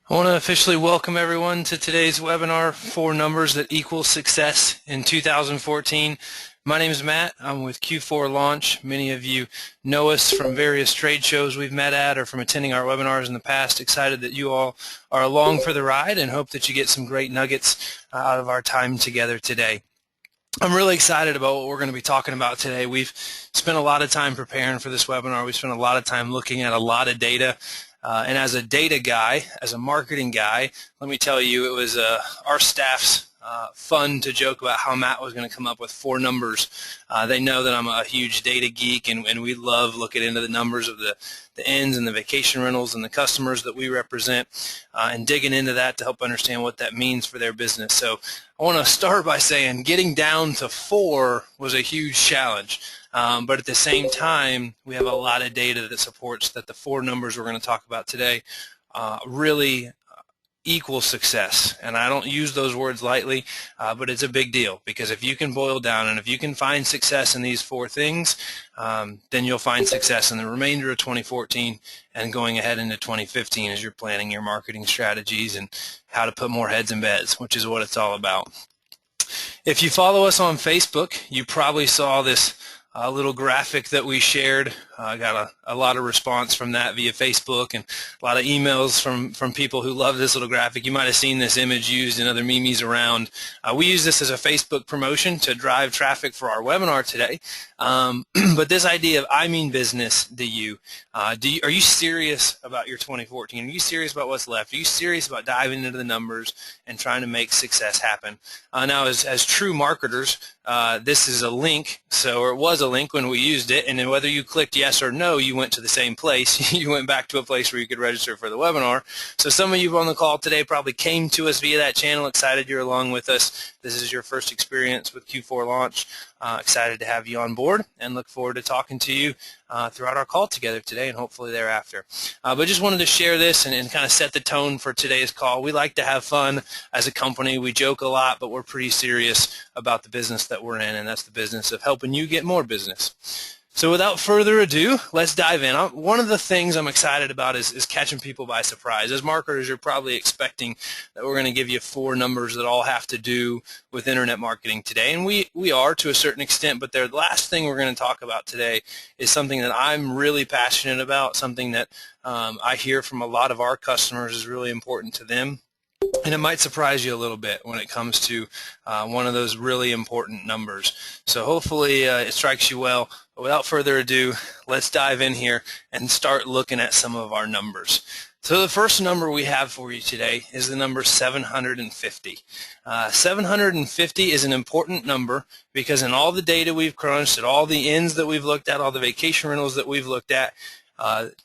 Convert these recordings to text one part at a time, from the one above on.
I want to officially welcome everyone to today's webinar, 4 Numbers That Equal Success in 2014. My name is Matt. I'm with Q4Launch. Many of you know us from various trade shows we've met at or from attending our webinars in the past. Excited that you all are along for the ride and hope that you get some great nuggets out of our time together today. I'm really excited about what we're going to be talking about today. We've spent a lot of time preparing for this webinar. We've spent a lot of time looking at a lot of data. And as a data guy, as a marketing guy, let me tell you, it was our staff's fun to joke about how Matt was going to come up with 4 numbers. They know that I'm a huge data geek, and we love looking into the numbers of the ends and the vacation rentals and the customers that we represent and digging into that to help understand what that means for their business. So I want to start by saying getting down to 4 was a huge challenge. But at the same time, we have a lot of data that supports that the 4 numbers we're going to talk about today really equal success. And I don't use those words lightly, but it's a big deal, because if you can boil down and if you can find success in these 4 things, then you'll find success in the remainder of 2014 and going ahead into 2015 as you're planning your marketing strategies and how to put more heads in beds, which is what it's all about. If you follow us on Facebook, you probably saw this little graphic that we shared. I got a lot of response from that via Facebook and a lot of emails from people who love this little graphic. You might have seen this image used in other memes around. We use this as a Facebook promotion to drive traffic for our webinar today. But this idea of I mean business to you, are you serious about your 2014? Are you serious about what's left? Are you serious about diving into the numbers and trying to make success happen? Now, as true marketers, this is a link, or it was a link when we used it, and then whether you clicked yes or no, you went to the same place. You went back to a place where you could register for the webinar. So some of you on the call today probably came to us via that channel. Excited you're along with us. This is your first experience with Q4Launch. Excited to have you on board and look forward to talking to you throughout our call together today and hopefully thereafter. But just wanted to share this and kind of set the tone for today's call. We like to have fun as a company. We joke a lot, but we're pretty serious about the business that we're in, and that's the business of helping you get more business. So without further ado, let's dive in. One of the things I'm excited about is catching people by surprise. As marketers, you're probably expecting that we're going to give you 4 numbers that all have to do with internet marketing today, and we are to a certain extent, but the last thing we're going to talk about today is something that I'm really passionate about, something that I hear from a lot of our customers is really important to them. And it might surprise you a little bit when it comes to one of those really important numbers. So hopefully it strikes you well. But without further ado, let's dive in here and start looking at some of our numbers. So the first number we have for you today is the number 750. 750 is an important number because in all the data we've crunched, at all the ends that we've looked at, all the vacation rentals that we've looked at,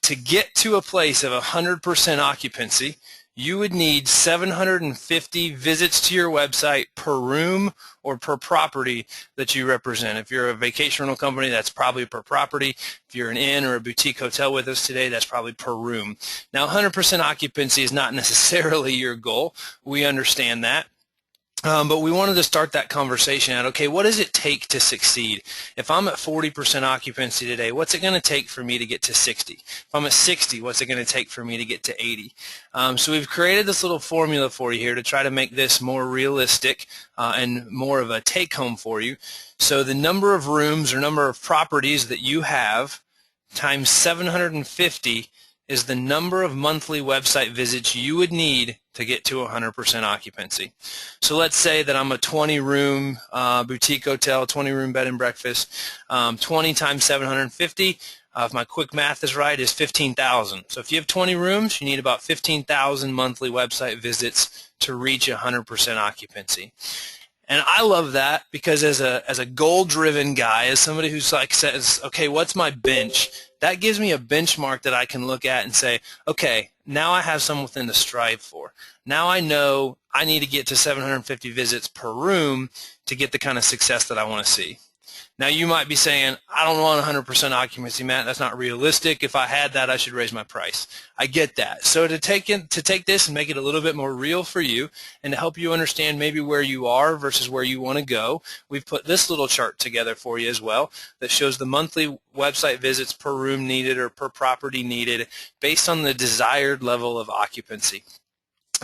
to get to a place of 100% occupancy, you would need 750 visits to your website per room or per property that you represent. If you're a vacation rental company, that's probably per property. If you're an inn or a boutique hotel with us today, that's probably per room. Now, 100% occupancy is not necessarily your goal. We understand that. But we wanted to start that conversation at, okay, what does it take to succeed? If I'm at 40% occupancy today, what's it going to take for me to get to 60? If I'm at 60, what's it going to take for me to get to 80? So we've created this little formula for you here to try to make this more realistic and more of a take-home for you. So the number of rooms or number of properties that you have times 750 is the number of monthly website visits you would need to get to 100% occupancy. So let's say that I'm a 20-room boutique hotel, 20-room bed and breakfast. 20 times 750, if my quick math is right, is 15,000. So if you have 20 rooms, you need about 15,000 monthly website visits to reach 100% occupancy. And I love that because as a goal-driven guy, as somebody who's like says, okay, what's my bench? That gives me a benchmark that I can look at and say, okay, now I have something to strive for. Now I know I need to get to 750 visits per room to get the kind of success that I want to see. Now you might be saying, I don't want 100% occupancy, Matt. That's not realistic. If I had that, I should raise my price. I get that. So to take this and make it a little bit more real for you and to help you understand maybe where you are versus where you want to go, we've put this little chart together for you as well that shows the monthly website visits per room needed or per property needed based on the desired level of occupancy.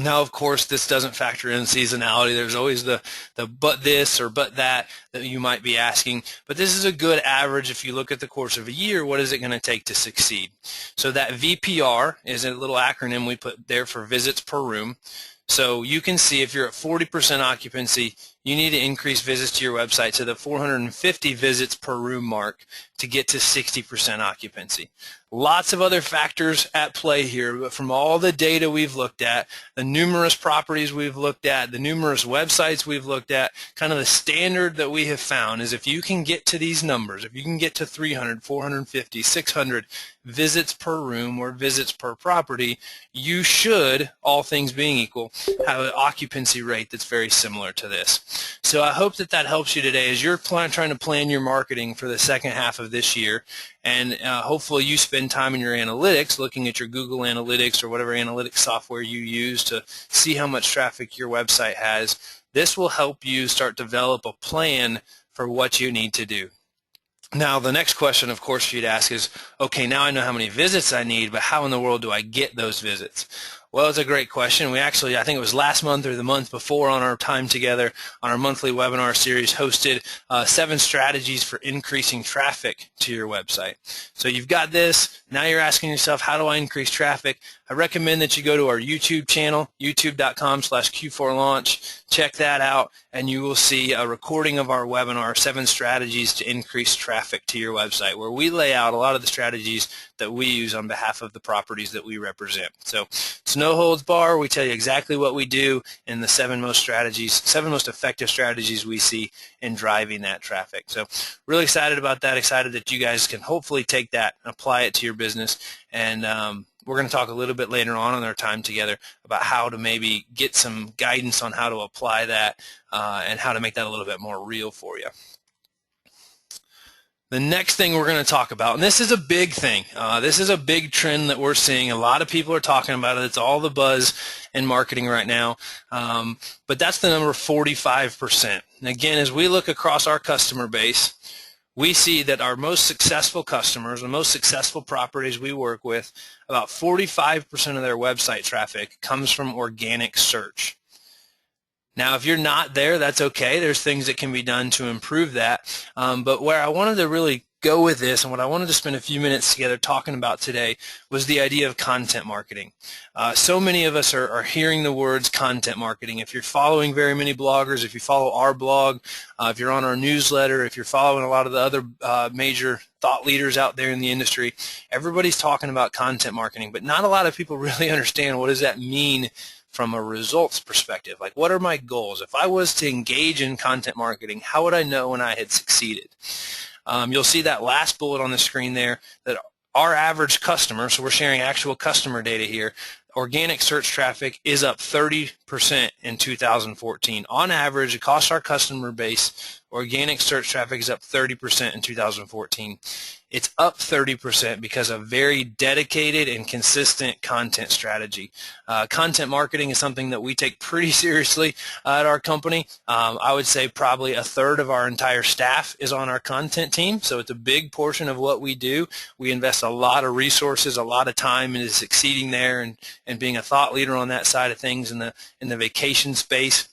Now, of course, this doesn't factor in seasonality. There's always the but this or but that you might be asking. But this is a good average if you look at the course of a year. What is it going to take to succeed? So that VPR is a little acronym we put there for visits per room. So you can see if you're at 40% occupancy, you need to increase visits to your website to the 450 visits per room mark to get to 60% occupancy. Lots of other factors at play here, but from all the data we've looked at, the numerous properties we've looked at, the numerous websites we've looked at, kind of the standard that we have found is if you can get to these numbers, if you can get to 300, 450, 600 visits per room or visits per property, you should, all things being equal, have an occupancy rate that's very similar to this. So I hope that helps you today as you're trying to plan your marketing for the second half of this year. And hopefully you spend time in your analytics looking at your Google Analytics or whatever analytics software you use to see how much traffic your website has. This will help you start to develop a plan for what you need to do. Now, the next question, of course, for you to ask is, okay, now I know how many visits I need, but how in the world do I get those visits? Well, it's a great question. We actually, I think it was last month or the month before on our time together on our monthly webinar series, hosted 7 strategies for increasing traffic to your website. So you've got this. Now you're asking yourself, how do I increase traffic? I recommend that you go to our YouTube channel, youtube.com/Q4Launch. Check that out, and you will see a recording of our webinar, 7 strategies to increase traffic to your website, where we lay out a lot of the strategies that we use on behalf of the properties that we represent. So it's no holds bar. We tell you exactly what we do in the 7 most effective strategies we see in driving that traffic. So really excited about that, excited that you guys can hopefully take that and apply it to your business. And we're going to talk a little bit later on in our time together about how to maybe get some guidance on how to apply that and how to make that a little bit more real for you. The next thing we're going to talk about, and this is a big thing, this is a big trend that we're seeing. A lot of people are talking about it. It's all the buzz in marketing right now, but that's the number 45%. And again, as we look across our customer base, we see that our most successful customers, the most successful properties we work with, about 45% of their website traffic comes from organic search. Now, if you're not there, that's okay. There's things that can be done to improve that. But where I wanted to really go with this and what I wanted to spend a few minutes together talking about today was the idea of content marketing. So many of us are hearing the words content marketing. If you're following very many bloggers, if you follow our blog, if you're on our newsletter, if you're following a lot of the other major thought leaders out there in the industry, everybody's talking about content marketing, but not a lot of people really understand what does that mean from a results perspective. Like, what are my goals? If I was to engage in content marketing, how would I know when I had succeeded? You'll see that last bullet on the screen there, that our average customer, so we're sharing actual customer data here, organic search traffic is up 30% in 2014. On average, across our customer base, organic search traffic is up 30% in 2014. It's up 30% because of very dedicated and consistent content strategy. Content marketing is something that we take pretty seriously at our company. I would say probably a third of our entire staff is on our content team, so it's a big portion of what we do. We invest a lot of resources, a lot of time into succeeding there and being a thought leader on that side of things in the vacation space,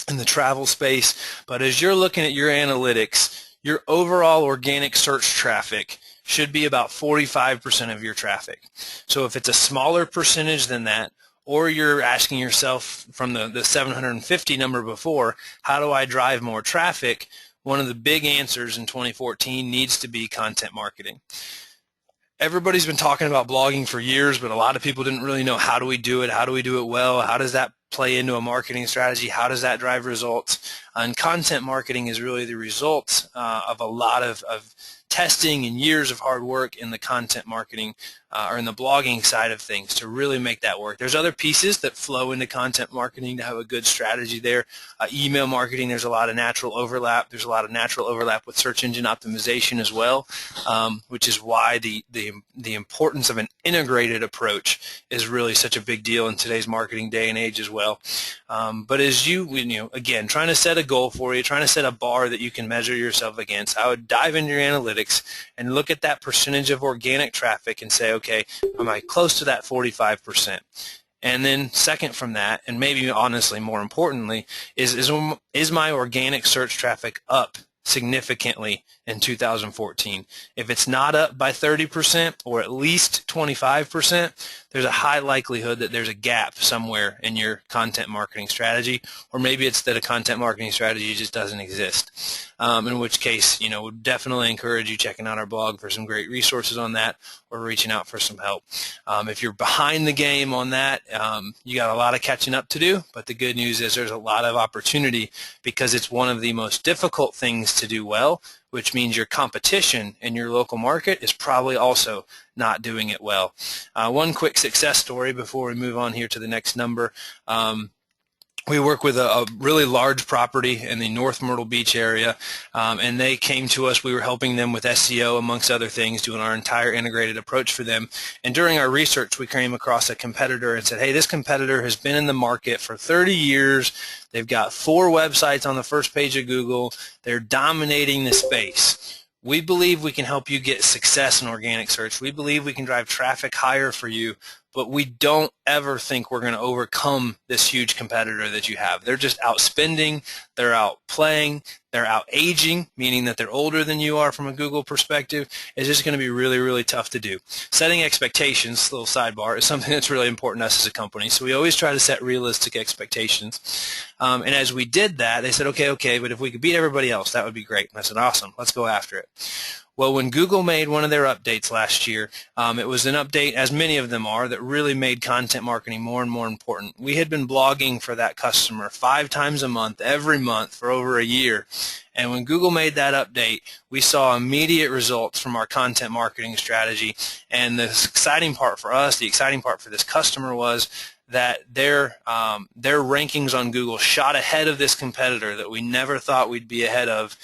in the travel space. But as you're looking at your analytics, your overall organic search traffic should be about 45% of your traffic. So if it's a smaller percentage than that, or you're asking yourself from the 750 number before, how do I drive more traffic? One of the big answers in 2014 needs to be content marketing. Everybody's been talking about blogging for years, but a lot of people didn't really know how do we do it, how do we do it well, how does that play into a marketing strategy, how does that drive results? And content marketing is really the result of a lot of testing and years of hard work in the content marketing or in the blogging side of things to really make that work. There's other pieces that flow into content marketing to have a good strategy there. Email marketing, there's a lot of natural overlap. There's a lot of natural overlap with search engine optimization as well, which is why the importance of an integrated approach is really such a big deal in today's marketing day and age as well. But as you again, trying to set a goal for you, trying to set a bar that you can measure yourself against, I would dive into your analytics and look at that percentage of organic traffic and say, okay, am I close to that 45%? And then second from that, and maybe honestly more importantly, is my organic search traffic up significantly in 2014? If it's not up by 30% or at least 25%, there's a high likelihood that there's a gap somewhere in your content marketing strategy, or maybe it's that a content marketing strategy just doesn't exist. In which case, would definitely encourage you checking out our blog for some great resources on that, or reaching out for some help. If you're behind the game on that, you got a lot of catching up to do, but the good news is there's a lot of opportunity, because it's one of the most difficult things to do well, which means your competition in your local market is probably also not doing it well. One quick success story before we move on here to the next number. We work with a really large property in the North Myrtle Beach area, and they came to us. We were helping them with SEO, amongst other things, doing our entire integrated approach for them. And during our research, we came across a competitor and said, hey, this competitor has been in the market for 30 years. They've got 4 websites on the first page of Google. They're dominating the space. We believe we can help you get success in organic search. We believe we can drive traffic higher for you, but we don't ever think we're going to overcome this huge competitor that you have. They're just outspending, they're outplaying, they're out-aging, meaning that they're older than you are from a Google perspective. It's just going to be really, really tough to do. Setting expectations, little sidebar, is something that's really important to us as a company. So we always try to set realistic expectations. And as we did that, they said, okay, but if we could beat everybody else, that would be great. And I said, awesome, let's go after it. Well, when Google made one of their updates last year, it was an update, as many of them are, that really made content marketing more and more important. We had been blogging for that customer 5 times a month, every month, for over a year. And when Google made that update, we saw immediate results from our content marketing strategy. And the exciting part for us, the exciting part for this customer, was that their rankings on Google shot ahead of this competitor that we never thought we'd be ahead of,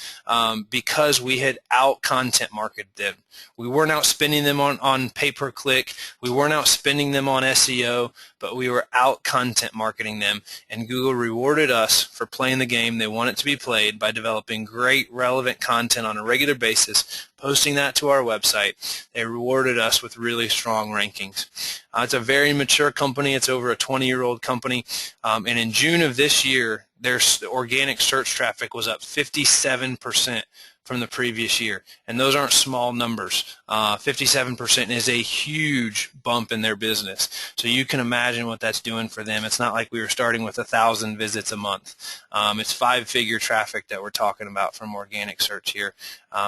because we had out-content marketed them. We weren't out spending them on pay-per-click. We weren't out spending them on SEO, but we were out-content marketing them. And Google rewarded us for playing the game they want it to be played by developing great, relevant content on a regular basis, posting that to our website. They rewarded us with really strong rankings. It's a very mature company. It's over a 20-year-old company. And in June of this year, their organic search traffic was up 57% from the previous year. And those aren't small numbers. 57% is a huge bump in their business. So you can imagine what that's doing for them. It's not like we were starting with 1,000 visits a month. It's 5-figure traffic that we're talking about from organic search here.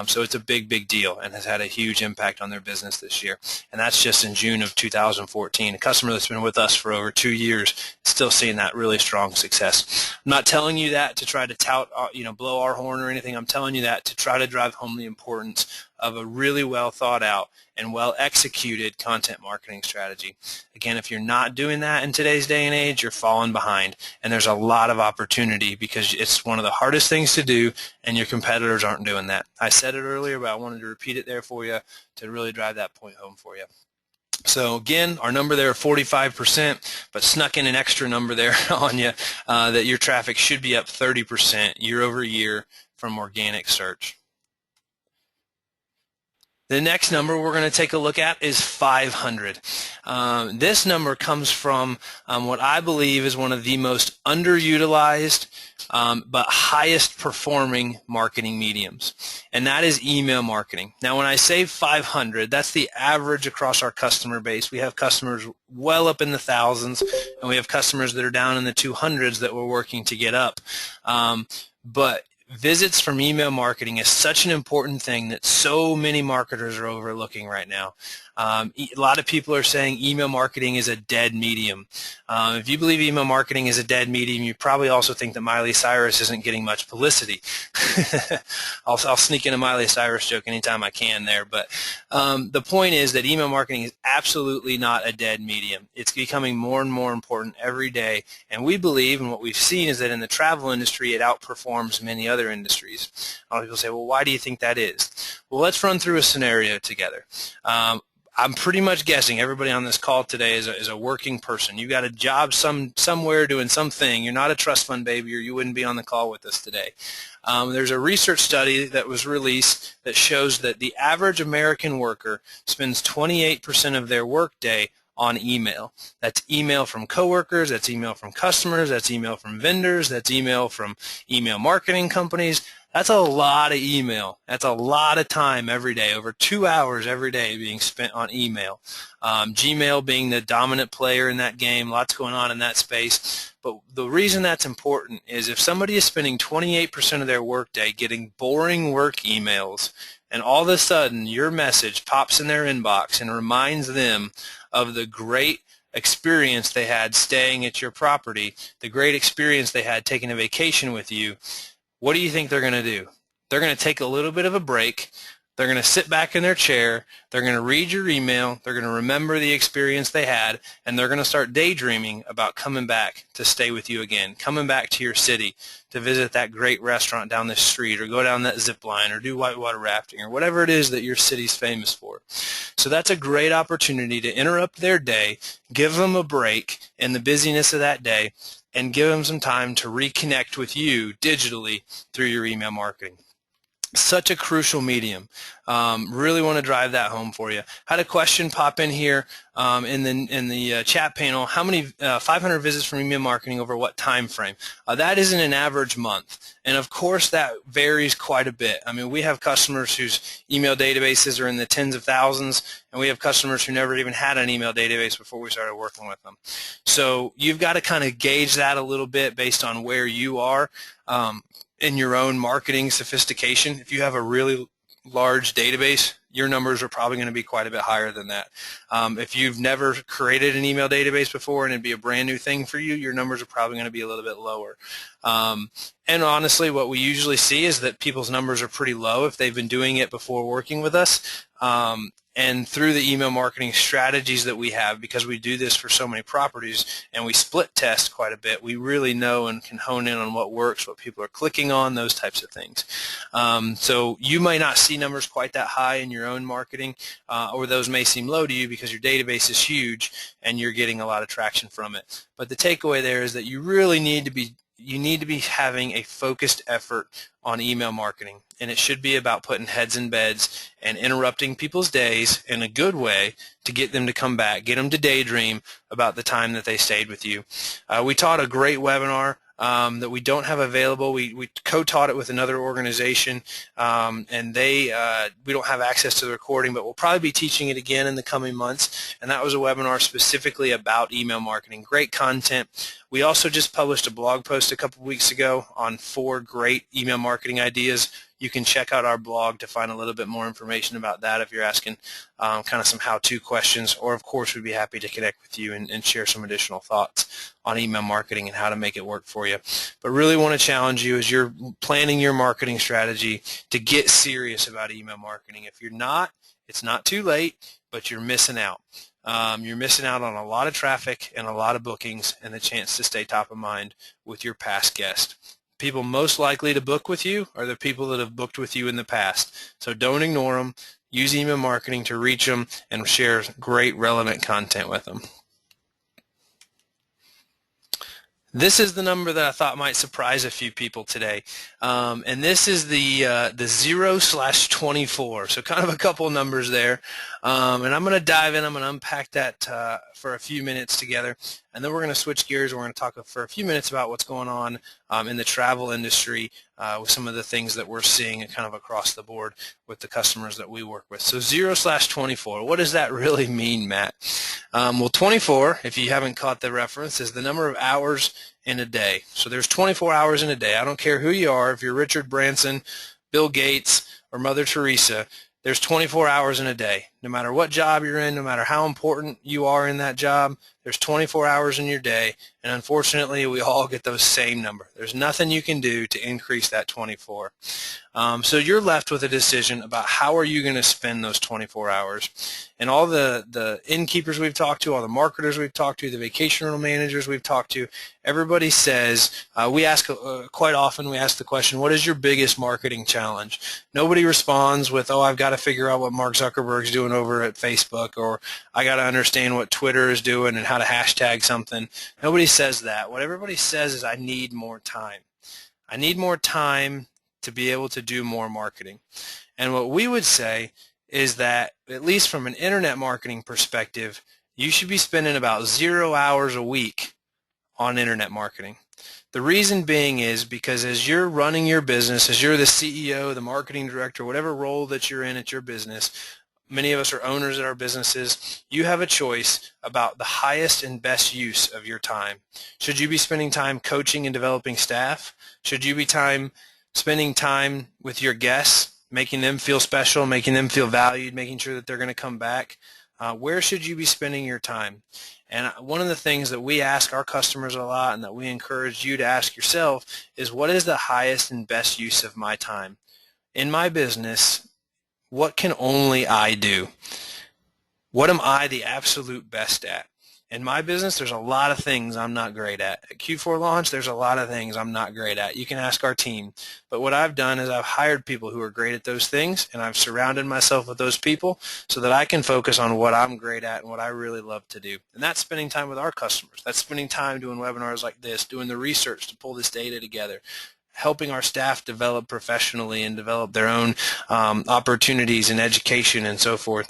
So it's a big, big deal and has had a huge impact on their business this year. And that's just in June of 2014. A customer that's been with us for over 2 years is still seeing that really strong success. I'm not telling you that to try to tout, blow our horn or anything. I'm telling you that to try to drive home the importance of a really well thought out and well executed content marketing strategy. Again, if you're not doing that in today's day and age, you're falling behind, and there's a lot of opportunity because it's one of the hardest things to do, and your competitors aren't doing that. I said it earlier, but I wanted to repeat it there for you to really drive that point home for you. So again, our number there, 45%, but snuck in an extra number there on you, that your traffic should be up 30% year over year from organic search. The next number we're going to take a look at is 500. This number comes from what I believe is one of the most underutilized but highest performing marketing mediums, and that is email marketing. Now, when I say 500, that's the average across our customer base. We have customers well up in the thousands, and we have customers that are down in the 200s that we're working to get up. But visits from email marketing is such an important thing that so many marketers are overlooking right now. A lot of people are saying email marketing is a dead medium. If you believe email marketing is a dead medium, you probably also think that Miley Cyrus isn't getting much publicity. I'll sneak in a Miley Cyrus joke anytime I can there, but the point is that email marketing is absolutely not a dead medium. It's becoming more and more important every day, and we believe, and what we've seen is that in the travel industry it outperforms many other industries. A lot of people say, well, why do you think that is? Well, let's run through a scenario together. I'm pretty much guessing everybody on this call today is a working person. You got a job somewhere doing something. You're not a trust fund baby, or you wouldn't be on the call with us today. There's a research study that was released that shows that the average American worker spends 28% of their workday on email. That's email from coworkers, that's email from customers, that's email from vendors, that's email from email marketing companies. That's a lot of email. That's a lot of time every day, over 2 hours every day being spent on email. Gmail being the dominant player in that game, lots going on in that space. But the reason that's important is if somebody is spending 28% of their workday getting boring work emails, and all of a sudden your message pops in their inbox and reminds them of the great experience they had staying at your property, the great experience they had taking a vacation with you, what do you think they're going to do? They're going to take a little bit of a break. They're going to sit back in their chair. They're going to read your email. They're going to remember the experience they had, and they're going to start daydreaming about coming back to stay with you again, coming back to your city to visit that great restaurant down the street or go down that zip line or do whitewater rafting or whatever it is that your city's famous for. So that's a great opportunity to interrupt their day, give them a break in the busyness of that day, and give them some time to reconnect with you digitally through your email marketing. Such a crucial medium. Really want to drive that home for you. Had a question pop in here in the chat panel. How many 500 visits from email marketing over what time frame? That is in an average month, and of course that varies quite a bit. I mean, we have customers whose email databases are in the tens of thousands, and we have customers who never even had an email database before we started working with them. So you've got to kind of gauge that a little bit based on where you are in your own marketing sophistication. If you have a really large database, your numbers are probably going to be quite a bit higher than that. If you've never created an email database before and it'd be a brand new thing for you, your numbers are probably going to be a little bit lower. And honestly, what we usually see is that people's numbers are pretty low if they've been doing it before working with us. And through the email marketing strategies that we have, because we do this for so many properties and we split test quite a bit, we really know and can hone in on what works, what people are clicking on, those types of things. So you might not see numbers quite that high in your own marketing, or those may seem low to you because your database is huge and you're getting a lot of traction from it. But the takeaway there is that you really need to be having a focused effort on email marketing, and it should be about putting heads in beds and interrupting people's days in a good way to get them to come back, get them to daydream about the time that they stayed with you. We taught a great webinar that we don't have available. We co-taught it with another organization, and we don't have access to the recording, but we'll probably be teaching it again in the coming months, and that was a webinar specifically about email marketing. Great content. We also just published a blog post a couple weeks ago on 4 great email marketing ideas. You can check out our blog to find a little bit more information about that if you're asking kind of some how-to questions, or of course we'd be happy to connect with you and share some additional thoughts on email marketing and how to make it work for you. But really want to challenge you as you're planning your marketing strategy to get serious about email marketing. If you're not, it's not too late, but you're missing out. You're missing out on a lot of traffic and a lot of bookings and the chance to stay top of mind with your past guest. People most likely to book with you are the people that have booked with you in the past. So don't ignore them. Use email marketing to reach them and share great relevant content with them. This is the number that I thought might surprise a few people today, and this is the 0/24. So kind of a couple numbers there, and I'm going to dive in. I'm going to unpack that for a few minutes together, and then we're going to switch gears. We're going to talk for a few minutes about what's going on in the travel industry with some of the things that we're seeing kind of across the board with the customers that we work with. So 0/24, what does that really mean, Matt? Well, 24, if you haven't caught the reference, is the number of hours in a day. So there's 24 hours in a day. I don't care who you are, if you're Richard Branson, Bill Gates, or Mother Teresa, there's 24 hours in a day. No matter what job you're in, no matter how important you are in that job, there's 24 hours in your day, and unfortunately we all get those same number. There's nothing you can do to increase that 24. So you're left with a decision about how are you going to spend those 24 hours. And all the innkeepers we've talked to, all the marketers we've talked to, the vacation rental managers we've talked to, everybody says, we ask quite often, we ask the question, what is your biggest marketing challenge? Nobody responds with, oh, I've got to figure out what Mark Zuckerberg's doing over at Facebook, or I got to understand what Twitter is doing and how to hashtag something. Nobody says that. What everybody says is, I need more time. I need more time to be able to do more marketing. And what we would say is that, at least from an internet marketing perspective, you should be spending about 0 hours a week on internet marketing. The reason being is because as you're running your business, as you're the CEO, the marketing director, whatever role that you're in at your business, many of us are owners at our businesses, you have a choice about the highest and best use of your time. Should you be spending time coaching and developing staff? Should you be spending time with your guests, making them feel special, making them feel valued, making sure that they're going to come back? Where should you be spending your time? And one of the things that we ask our customers a lot and that we encourage you to ask yourself is, what is the highest and best use of my time? In my business, what can only I do? What am I the absolute best at? In my business, there's a lot of things I'm not great at. At Q4Launch, there's a lot of things I'm not great at. You can ask our team. But what I've done is I've hired people who are great at those things, and I've surrounded myself with those people so that I can focus on what I'm great at and what I really love to do. And that's spending time with our customers. That's spending time doing webinars like this, doing the research to pull this data together, helping our staff develop professionally and develop their own opportunities in education and so forth.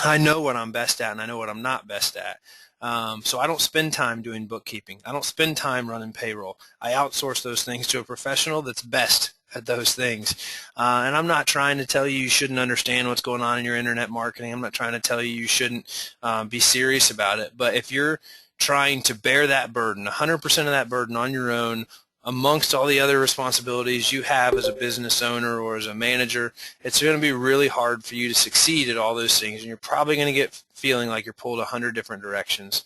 I know what I'm best at and I know what I'm not best at. So I don't spend time doing bookkeeping. I don't spend time running payroll. I outsource those things to a professional that's best at those things. And I'm not trying to tell you shouldn't understand what's going on in your internet marketing. I'm not trying to tell you shouldn't be serious about it. But if you're trying to bear that burden, 100% of that burden on your own, amongst all the other responsibilities you have as a business owner or as a manager, it's going to be really hard for you to succeed at all those things, and you're probably going to get feeling like you're pulled 100 different directions.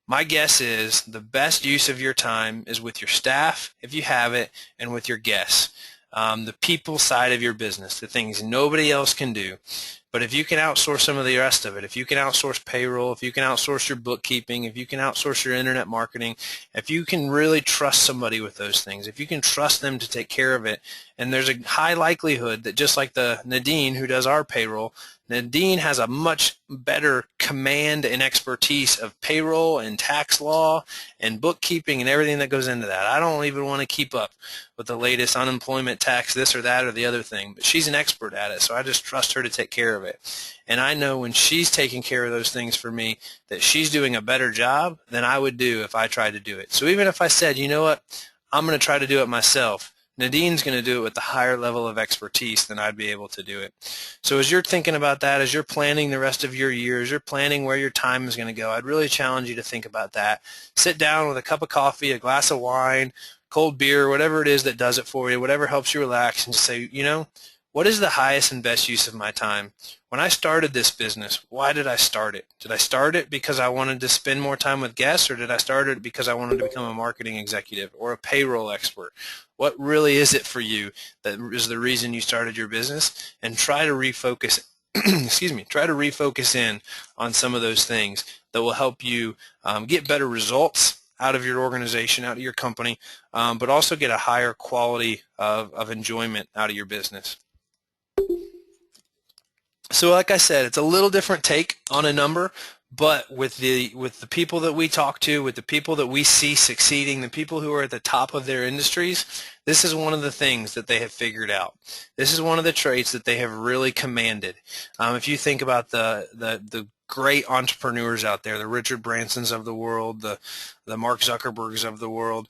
My guess is the best use of your time is with your staff, if you have it, and with your guests. The people side of your business, the things nobody else can do. But if you can outsource some of the rest of it, if you can outsource payroll, if you can outsource your bookkeeping, if you can outsource your internet marketing, if you can really trust somebody with those things, if you can trust them to take care of it, and there's a high likelihood that just like the Nadine who does our payroll, Nadine has a much better command and expertise of payroll and tax law and bookkeeping and everything that goes into that. I don't even want to keep up with the latest unemployment tax, this or that or the other thing, but she's an expert at it, so I just trust her to take care of it. And I know when she's taking care of those things for me that she's doing a better job than I would do if I tried to do it. So even if I said, you know what, I'm going to try to do it myself, Nadine's going to do it with a higher level of expertise than I'd be able to do it. So as you're thinking about that, as you're planning the rest of your year, as you're planning where your time is going to go, I'd really challenge you to think about that. Sit down with a cup of coffee, a glass of wine, cold beer, whatever it is that does it for you, whatever helps you relax, and just say, you know, what is the highest and best use of my time? When I started this business, why did I start it? Did I start it because I wanted to spend more time with guests, or did I start it because I wanted to become a marketing executive or a payroll expert? What really is it for you that is the reason you started your business? And try to refocus try to refocus in on some of those things that will help you get better results out of your organization, out of your company, but also get a higher quality of enjoyment out of your business. So like I said, it's a little different take on a number, but with the people that we talk to, with the people that we see succeeding, the people who are at the top of their industries, this is one of the things that they have figured out. This is one of the traits that they have really commanded. If you think about the great entrepreneurs out there, the Richard Bransons of the world, the Mark Zuckerbergs of the world,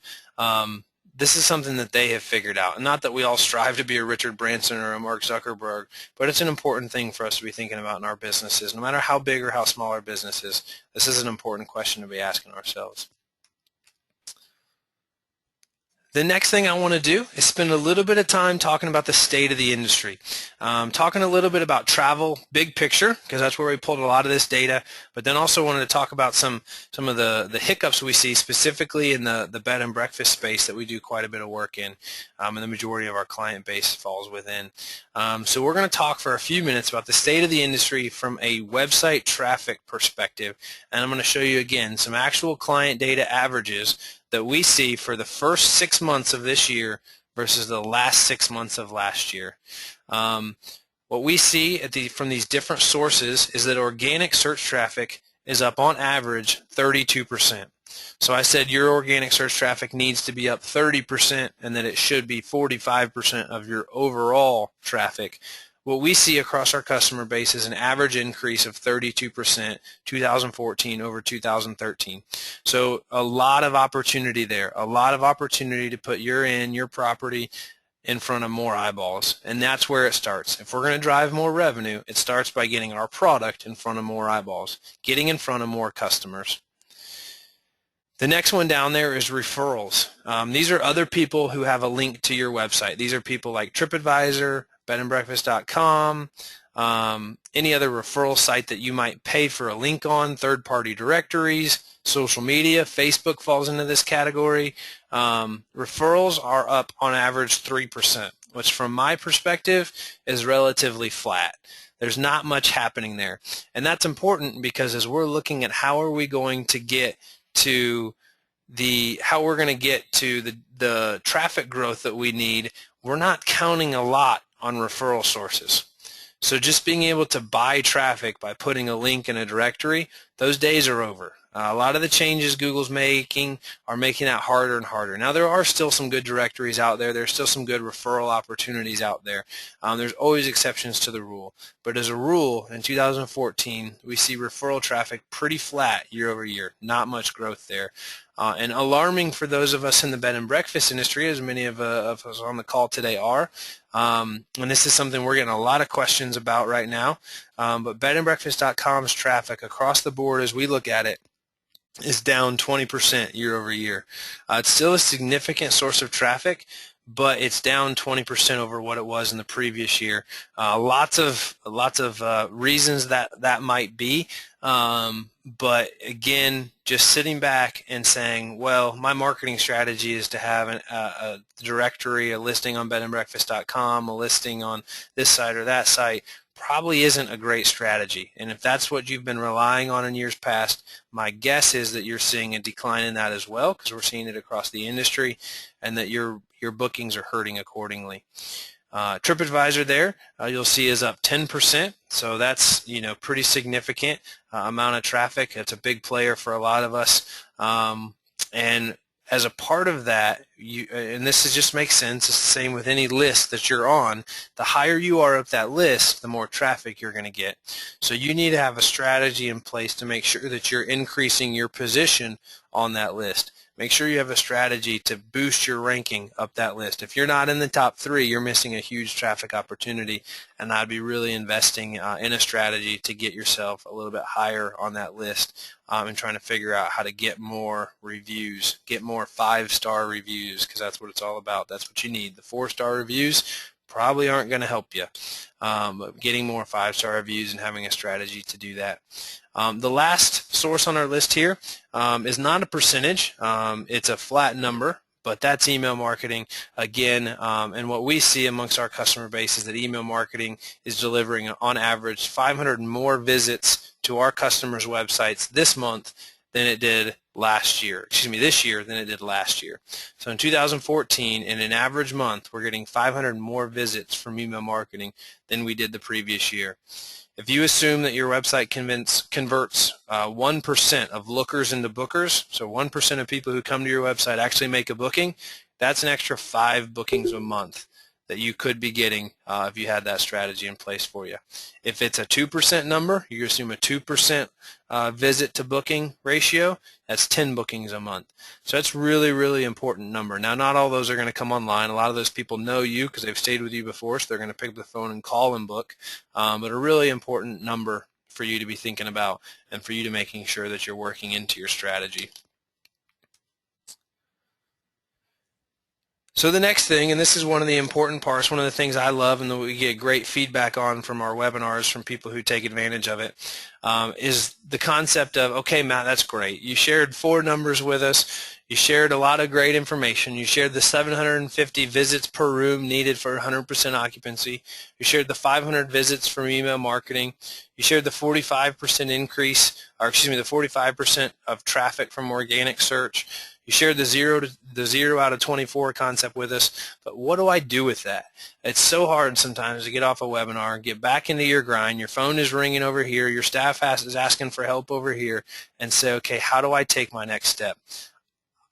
this is something that they have figured out. Not that we all strive to be a Richard Branson or a Mark Zuckerberg, but it's an important thing for us to be thinking about in our businesses. No matter how big or how small our business is, this is an important question to be asking ourselves. The next thing I want to do is spend a little bit of time talking about the state of the industry, talking a little bit about travel, big picture, because that's where we pulled a lot of this data, but then also wanted to talk about some of the hiccups we see specifically in the bed and breakfast space that we do quite a bit of work in, and the majority of our client base falls within. So we're going to talk for a few minutes about the state of the industry from a website traffic perspective, and I'm going to show you again some actual client data averages that we see for the first 6 months of this year versus the last 6 months of last year. What we see from these different sources is that organic search traffic is up on average 32%. So I said your organic search traffic needs to be up 30% and that it should be 45% of your overall traffic. what we see across our customer base is an average increase of 32% 2014 over 2013. So a lot of opportunity there, a lot of opportunity to put your property in front of more eyeballs, and that's where it starts. If we're going to drive more revenue, it starts by getting our product in front of more eyeballs, getting in front of more customers. The next one down there is referrals. These are other people who have a link to your website. These are people like TripAdvisor, bedandbreakfast.com, any other referral site that you might pay for a link on, third-party directories, social media. Facebook falls into this category. Referrals are up on average 3%, which from my perspective is relatively flat. There's not much happening there. And that's important because as we're looking at how are we going to get to the traffic growth that we need, we're not counting a lot on referral sources. So just being able to buy traffic by putting a link in a directory, those days are over. A lot of the changes Google's making are making that harder and harder. Now, there are still some good directories out there. There's still some good referral opportunities out there. There's always exceptions to the rule. But as a rule, in 2014, we see referral traffic pretty flat year over year. Not much growth there. And alarming for those of us in the bed and breakfast industry, as many of us on the call today are. And this is something we're getting a lot of questions about right now. But bedandbreakfast.com's traffic across the board, as we look at it, is down 20% year over year. It's still a significant source of traffic, but it's down 20% over what it was in the previous year. Lots of reasons that might be, but again, just sitting back and saying, well, my marketing strategy is to have a directory, a listing on bedandbreakfast.com, a listing on this site or that site, probably isn't a great strategy. And if that's what you've been relying on in years past, my guess is that you're seeing a decline in that as well, because we're seeing it across the industry, and that your bookings are hurting accordingly. TripAdvisor there, you'll see is up 10%, so that's pretty significant amount of traffic. It's a big player for a lot of us, and as a part of that, and this just makes sense, it's the same with any list that you're on, the higher you are up that list, the more traffic you're going to get. So you need to have a strategy in place to make sure that you're increasing your position on that list. Make sure you have a strategy to boost your ranking up that list. If you're not in the top 3, you're missing a huge traffic opportunity, and I'd be really investing in a strategy to get yourself a little bit higher on that list, and trying to figure out how to get more reviews, get more 5-star reviews, because that's what it's all about. That's what you need. The 4-star reviews probably aren't going to help you, but getting more 5-star reviews and having a strategy to do that. The last source on our list here is not a percentage. It's a flat number, but that's email marketing again. And what we see amongst our customer base is that email marketing is delivering on average 500 more visits to our customers' websites this month than it did this year than it did last year. So in 2014, in an average month, we're getting 500 more visits from email marketing than we did the previous year. If you assume that your website converts 1% of lookers into bookers, so 1% of people who come to your website actually make a booking, that's an extra 5 bookings a month that you could be getting if you had that strategy in place for you. If it's a 2% number, you assume a 2% visit to booking ratio, that's 10 bookings a month. So that's really, really important number. Now, not all those are going to come online. A lot of those people know you because they've stayed with you before, so they're going to pick up the phone and call and book. But a really important number for you to be thinking about and for you to making sure that you're working into your strategy. So the next thing, and this is one of the important parts, one of the things I love and that we get great feedback on from our webinars from people who take advantage of it, is the concept of, okay, Matt, that's great. You shared 4 numbers with us. You shared a lot of great information. You shared the 750 visits per room needed for 100% occupancy. You shared the 500 visits from email marketing. You shared the 45% increase, or excuse me, the 45% of traffic from organic search. You shared the 0 out of 24 concept with us, but what do I do with that? It's so hard sometimes to get off a webinar, get back into your grind, your phone is ringing over here, your staff is asking for help over here, and say, okay, how do I take my next step?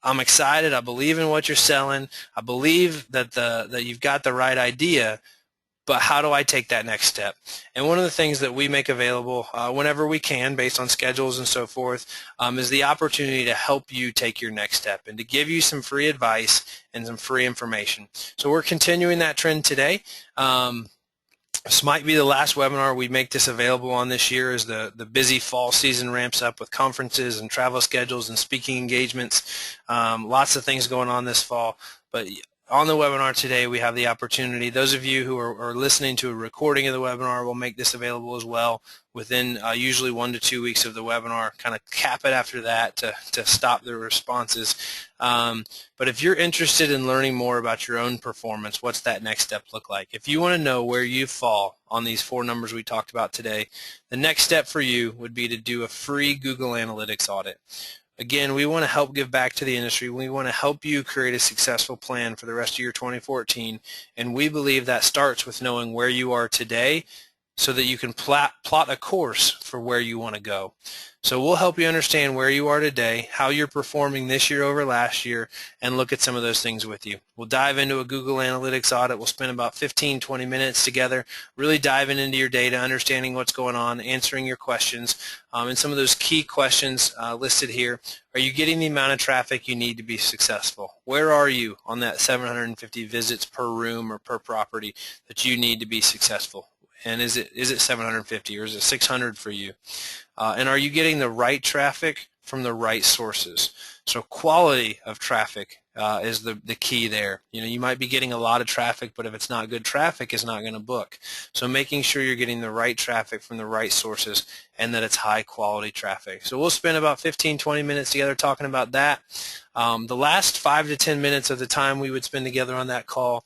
I'm excited, I believe in what you're selling, I believe that you've got the right idea, but how do I take that next step? And one of the things that we make available whenever we can, based on schedules and so forth, is the opportunity to help you take your next step and to give you some free advice and some free information. So we're continuing that trend today. This might be the last webinar we make this available on this year as the busy fall season ramps up with conferences and travel schedules and speaking engagements. Lots of things going on this fall, but on the webinar today, we have the opportunity. Those of you who are listening to a recording of the webinar will make this available as well within usually 1 to 2 weeks of the webinar. Kind of cap it after that to stop the responses. But if you're interested in learning more about your own performance, what's that next step look like? If you want to know where you fall on these 4 numbers we talked about today, the next step for you would be to do a free Google Analytics audit. Again, we want to help give back to the industry. We want to help you create a successful plan for the rest of your 2014, and we believe that starts with knowing where you are today so that you can plot a course for where you want to go. So we'll help you understand where you are today, how you're performing this year over last year, and look at some of those things with you. We'll dive into a Google Analytics audit. We'll spend about 15-20 minutes together really diving into your data, understanding what's going on, answering your questions, and some of those key questions listed here. Are you getting the amount of traffic you need to be successful? Where are you on that 750 visits per room or per property that you need to be successful? And is it 750 or is it 600 for you? And are you getting the right traffic from the right sources? So quality of traffic is the key there. You know, you might be getting a lot of traffic, but if it's not good traffic, it's not going to book. So making sure you're getting the right traffic from the right sources and that it's high quality traffic. So we'll spend about 15-20 minutes together talking about that. The last 5 to 10 minutes of the time we would spend together on that call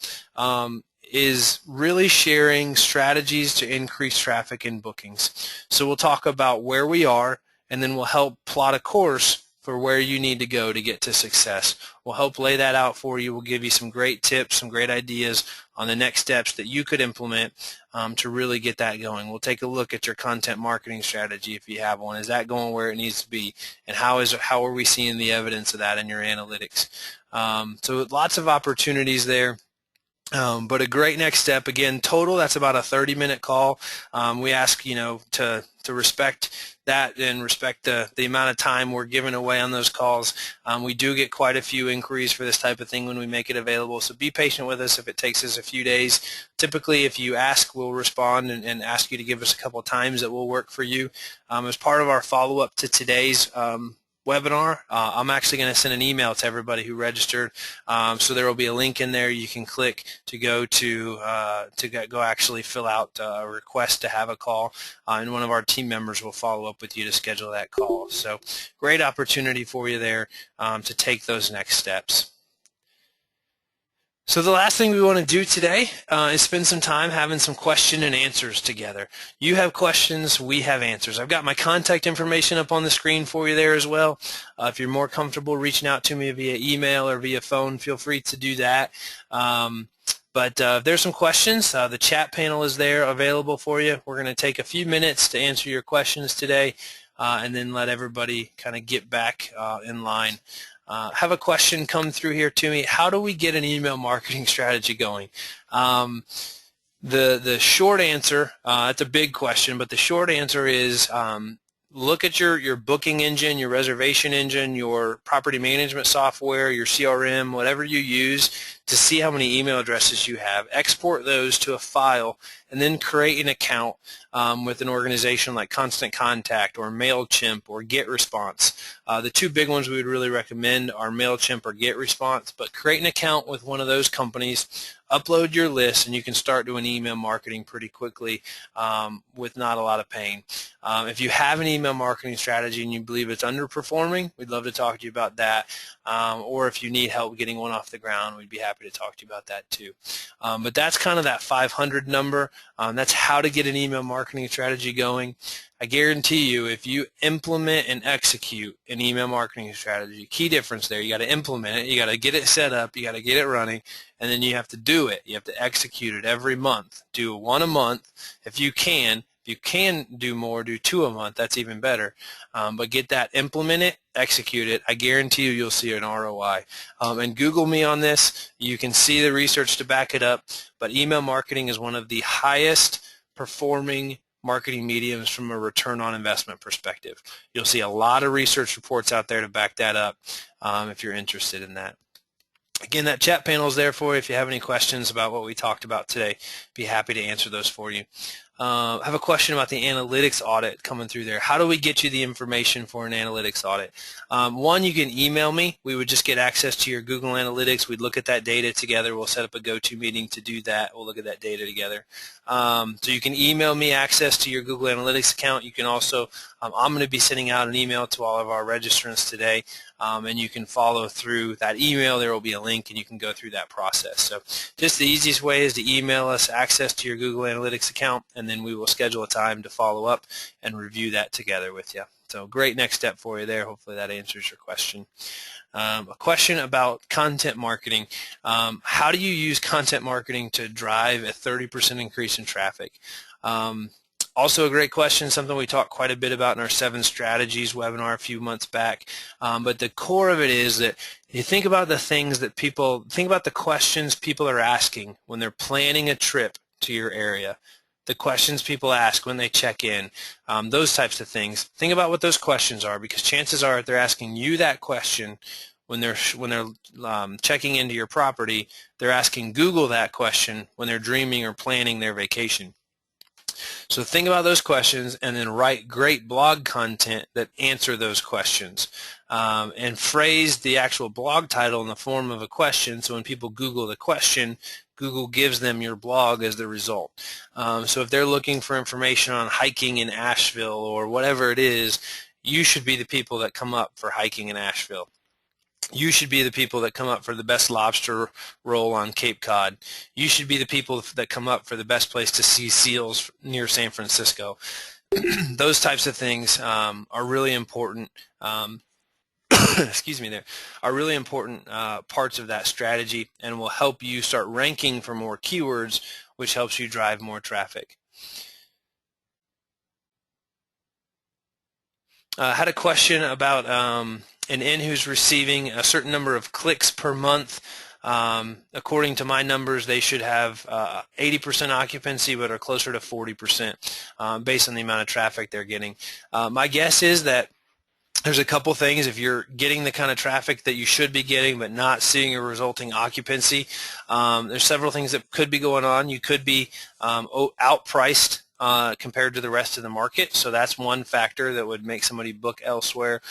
is really sharing strategies to increase traffic and bookings. So we'll talk about where we are, and then we'll help plot a course for where you need to go to get to success. We'll help lay that out for you. We'll give you some great tips, some great ideas on the next steps that you could implement to really get that going. We'll take a look at your content marketing strategy if you have one. Is that going where it needs to be? And how are we seeing the evidence of that in your analytics? So lots of opportunities there. But a great next step. Again, total, that's about a 30-minute call. We ask, to respect that and respect the amount of time we're giving away on those calls. We do get quite a few inquiries for this type of thing when we make it available, so be patient with us if it takes us a few days. Typically, if you ask, we'll respond and ask you to give us a couple of times that will work for you. As part of our follow-up to today's webinar, I'm actually going to send an email to everybody who registered. So there will be a link in there you can click to go go actually fill out a request to have a call, and one of our team members will follow up with you to schedule that call. So great opportunity for you there to take those next steps. So the last thing we want to do today is spend some time having some question and answers together. You have questions, we have answers. I've got my contact information up on the screen for you there as well. If you're more comfortable reaching out to me via email or via phone, feel free to do that. But if there's some questions, the chat panel is there available for you. We're going to take a few minutes to answer your questions today and then let everybody kind of get back in line. Have a question come through here to me. How do we get an email marketing strategy going? The short answer, it's a big question, but the short answer is look at your booking engine, your reservation engine, your property management software, your CRM, whatever you use to see how many email addresses you have. Export those to a file and then create an account with an organization like Constant Contact or MailChimp or GetResponse. The two big ones we would really recommend are MailChimp or GetResponse, but create an account with one of those companies, upload your list, and you can start doing email marketing pretty quickly with not a lot of pain. If you have an email marketing strategy and you believe it's underperforming, we'd love to talk to you about that. Or if you need help getting one off the ground, we'd be happy to talk to you about that too. But that's kind of that 500 number. That's how to get an email marketing strategy going. I guarantee you, if you implement and execute an email marketing strategy, key difference there, you got to implement it, you got to get it set up, you got to get it running, and then you have to do it. You have to execute it every month. Do one a month if you can. If you can do more, do 2 a month. That's even better. But get that, implement it, execute it. I guarantee you'll see an ROI. And Google me on this. You can see the research to back it up. But email marketing is one of the highest performing marketing mediums from a return on investment perspective. You'll see a lot of research reports out there to back that up if you're interested in that. Again, that chat panel is there for you. If you have any questions about what we talked about today, be happy to answer those for you. I have a question about the analytics audit coming through there. How do we get you the information for an analytics audit? One, you can email me. We would just get access to your Google Analytics. We'd look at that data together. We'll set up a go-to meeting to do that. We'll look at that data together. So you can email me access to your Google Analytics account. You can also, I'm going to be sending out an email to all of our registrants today, and you can follow through that email. There will be a link, and you can go through that process. So just the easiest way is to email us access to your Google Analytics account, and then we will schedule a time to follow up and review that together with you. So great next step for you there. Hopefully that answers your question. A question about content marketing. How do you use content marketing to drive a 30% increase in traffic? Also a great question, something we talked quite a bit about in our 7 Strategies webinar a few months back. But the core of it is that you think about the things that think about the questions people are asking when they're planning a trip to your area. The questions people ask when they check in, those types of things. Think about what those questions are, because chances are if they're asking you that question when they're checking into your property, they're asking Google that question when they're dreaming or planning their vacation. So think about those questions and then write great blog content that answer those questions, and phrase the actual blog title in the form of a question, so when people Google the question, Google gives them your blog as the result. So if they're looking for information on hiking in Asheville or whatever it is, you should be the people that come up for hiking in Asheville. You should be the people that come up for the best lobster roll on Cape Cod. You should be the people that come up for the best place to see seals near San Francisco. Those types of things are really important. Excuse me, there are really important parts of that strategy, and will help you start ranking for more keywords, which helps you drive more traffic. I had a question about an in who's receiving a certain number of clicks per month. According to my numbers, they should have 80% occupancy, but are closer to 40% based on the amount of traffic they're getting. My guess is that there's a couple things. If you're getting the kind of traffic that you should be getting but not seeing a resulting occupancy, there's several things that could be going on. You could be outpriced compared to the rest of the market, so that's one factor that would make somebody book elsewhere.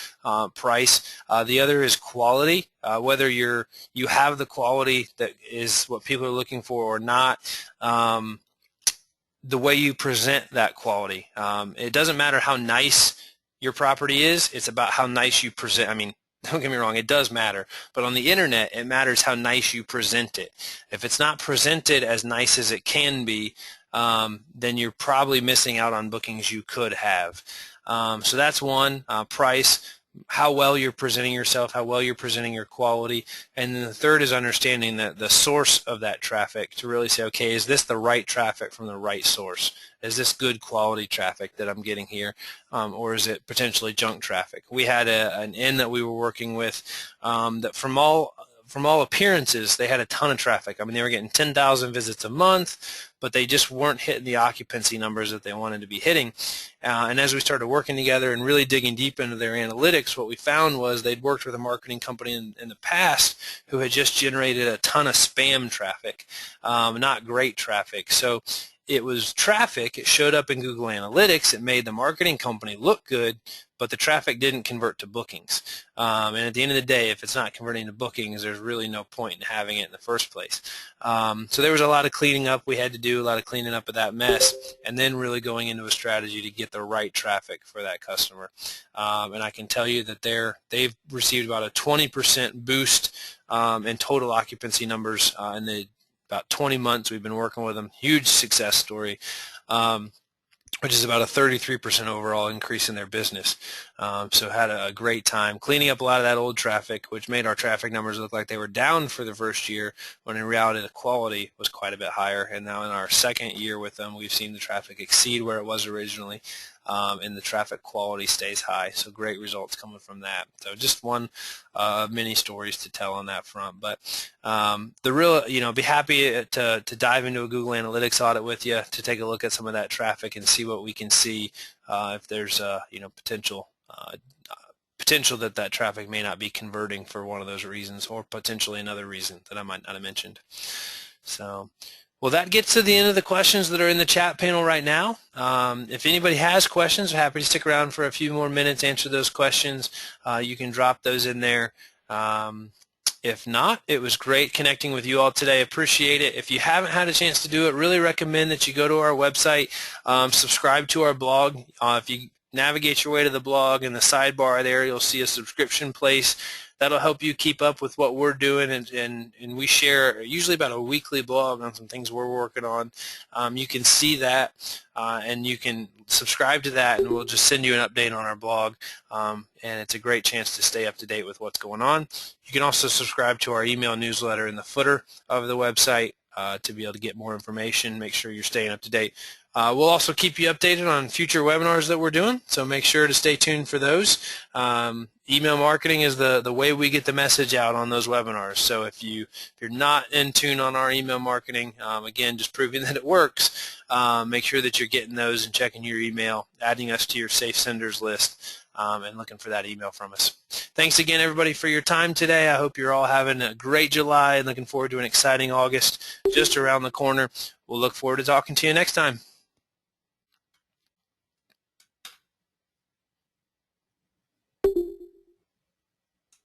Price. The other is quality. Whether you have the quality that is what people are looking for or not. The way you present that quality. It doesn't matter how nice your property is, it's about how nice you present. I mean, don't get me wrong, it does matter, but on the internet it matters how nice you present it. If it's not presented as nice as it can be, then you're probably missing out on bookings you could have. So that's one. Price, how well you're presenting yourself, how well you're presenting your quality, and then the third is understanding the source of that traffic, to really say, okay, is this the right traffic from the right source? Is this good quality traffic that I'm getting here, or is it potentially junk traffic? We had an inn that we were working with that from all appearances, they had a ton of traffic. I mean, they were getting 10,000 visits a month, but they just weren't hitting the occupancy numbers that they wanted to be hitting. And as we started working together and really digging deep into their analytics, what we found was they'd worked with a marketing company in the past who had just generated a ton of spam traffic, not great traffic. So it was traffic. It showed up in Google Analytics. It made the marketing company look good, but the traffic didn't convert to bookings. And at the end of the day, if it's not converting to bookings, there's really no point in having it in the first place. So there was a lot of cleaning up we had to do, a lot of cleaning up of that mess, and then really going into a strategy to get the right traffic for that customer. And I can tell you that they've received about a 20% boost in total occupancy numbers in the about 20 months we've been working with them. Huge success story. which is about a 33% overall increase in their business. So had a great time cleaning up a lot of that old traffic, which made our traffic numbers look like they were down for the first year, when in reality the quality was quite a bit higher. And now in our second year with them, we've seen the traffic exceed where it was originally, and the traffic quality stays high. So great results coming from that. So just one many stories to tell on that front. But the real, be happy to dive into a Google Analytics audit with you to take a look at some of that traffic and see what we can see if there's potential that traffic may not be converting for one of those reasons, or potentially another reason that I might not have mentioned. So, well, that gets to the end of the questions that are in the chat panel right now. If anybody has questions, I'm happy to stick around for a few more minutes, answer those questions. You can drop those in there. If not, it was great connecting with you all today. Appreciate it. If you haven't had a chance to do it, really recommend that you go to our website, subscribe to our blog. If you navigate your way to the blog, in the sidebar there, you'll see a subscription place. That'll help you keep up with what we're doing, and we share usually about a weekly blog on some things we're working on. You can see that, and you can subscribe to that, and we'll just send you an update on our blog, and it's a great chance to stay up to date with what's going on. You can also subscribe to our email newsletter in the footer of the website to be able to get more information, make sure you're staying up to date. We'll also keep you updated on future webinars that we're doing, so make sure to stay tuned for those. Email marketing is the way we get the message out on those webinars. So if you're not in tune on our email marketing, again, just proving that it works, make sure that you're getting those and checking your email, adding us to your safe senders list, and looking for that email from us. Thanks again, everybody, for your time today. I hope you're all having a great July and looking forward to an exciting August just around the corner. We'll look forward to talking to you next time.